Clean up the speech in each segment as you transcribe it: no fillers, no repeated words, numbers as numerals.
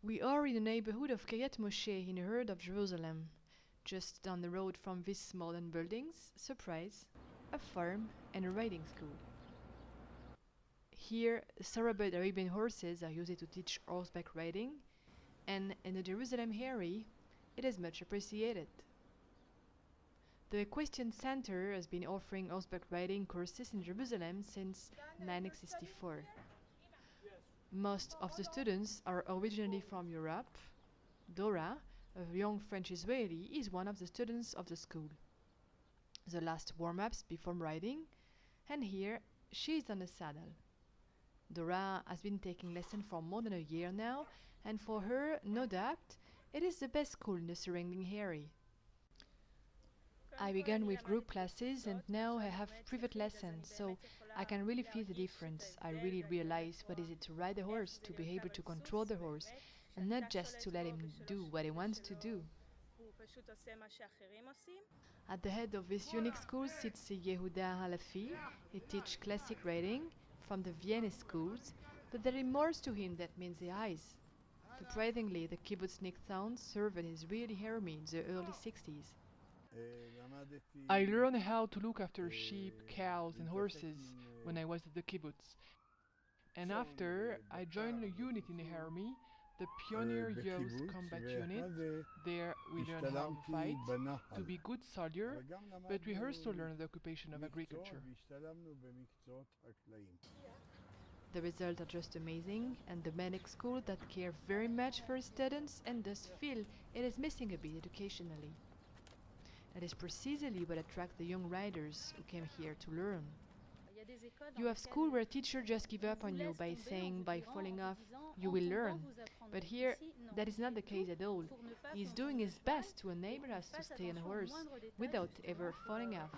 We are in the neighborhood of Kiryat Moshe in the heart of Jerusalem. Just down the road from these modern buildings, surprise, a farm and a riding school. Here, thoroughbred Arabian horses are used to teach horseback riding, and in the Jerusalem area, it is much appreciated. The Equestrian Center has been offering horseback riding courses in Jerusalem since 1964. Most of the students are originally from Europe. Dora, a young French Israeli, is one of the students of the school. The last warm-ups before riding, and here she is on the saddle. Dora has been taking lessons for more than a year now, and for her, no doubt, it is the best school in the surrounding area. I began with group classes and now I have private lessons, so I can really feel the difference. I really realize what is it to ride a horse, to be able to control the horse, and not just to let him do what he wants to do. At the head of this unique school sits Yehuda Halafi. He teaches classic riding from the Vienna schools, but there is more to him that means the eyes. Surprisingly, the kibbutznik town served an Israeli army in the early 60s. I learned how to look after sheep, cows, and horses when I was at the kibbutz. And after, I joined a unit in the army, the Pioneer Youth Combat Unit. There we learned how to fight, to be good soldier, but we also learned the occupation of agriculture. The results are just amazing, and the medic school that care very much for its students and does feel it is missing a bit educationally. That is precisely what attracts the young riders who came here to learn. You have school where teachers just give up on you by saying by falling off you will learn. But here that is not the case at all. He is doing his best to enable us to stay on a horse without ever falling off,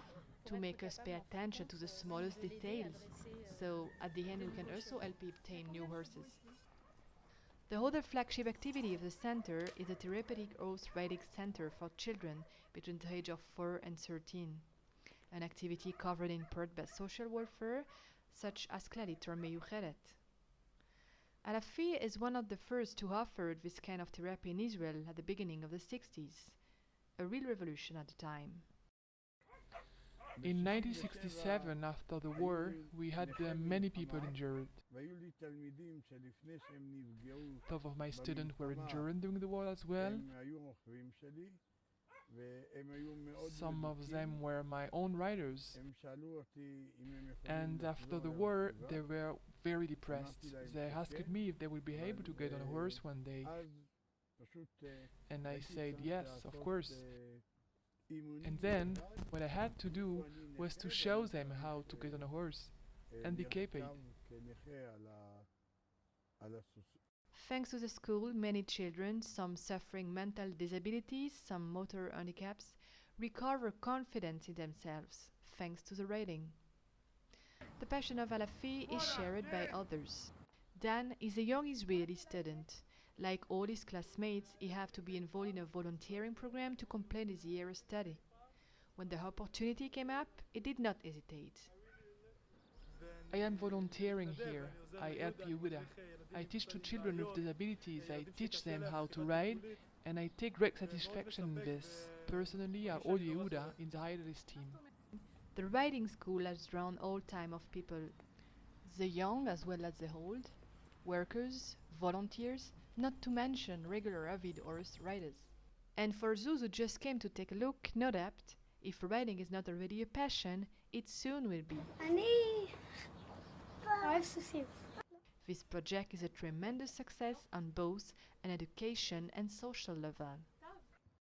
to make us pay attention to the smallest details. So at the end we can also help you obtain new horses. The other flagship activity of the center is the Therapeutic Horse Riding Center for children between the age of 4 and 13. An activity covered in part by social welfare, such as Klalit or Meyucheret. Alafi is one of the first to offer this kind of therapy in Israel at the beginning of the 60s, a real revolution at the time. In 1967, after the war, we had many people injured. 12 of my students were injured during the war as well. Some of them were my own riders. And after the war, they were very depressed. They asked me if they would be able to get on a horse one day. And I said yes, of course. And then, what I had to do was to show them how to get on a horse and be capable. Thanks to the school, many children, some suffering mental disabilities, some motor handicaps, recover confidence in themselves, thanks to the riding. The passion of Alafi is shared by others. Dan is a young Israeli student. Like all his classmates, he had to be involved in a volunteering program to complete his year of study. When the opportunity came up, he did not hesitate. I am volunteering here. I help Yehuda. I teach to children with disabilities. I teach them how to ride, and I take great satisfaction in this. Personally, I hold Yehuda in the highest esteem. The riding school has drawn all types of people, the young as well as the old, workers, volunteers, not to mention regular avid horse riders. And for those who just came to take a look, no doubt, if riding is not already a passion, it soon will be. This project is a tremendous success on both an education and social level.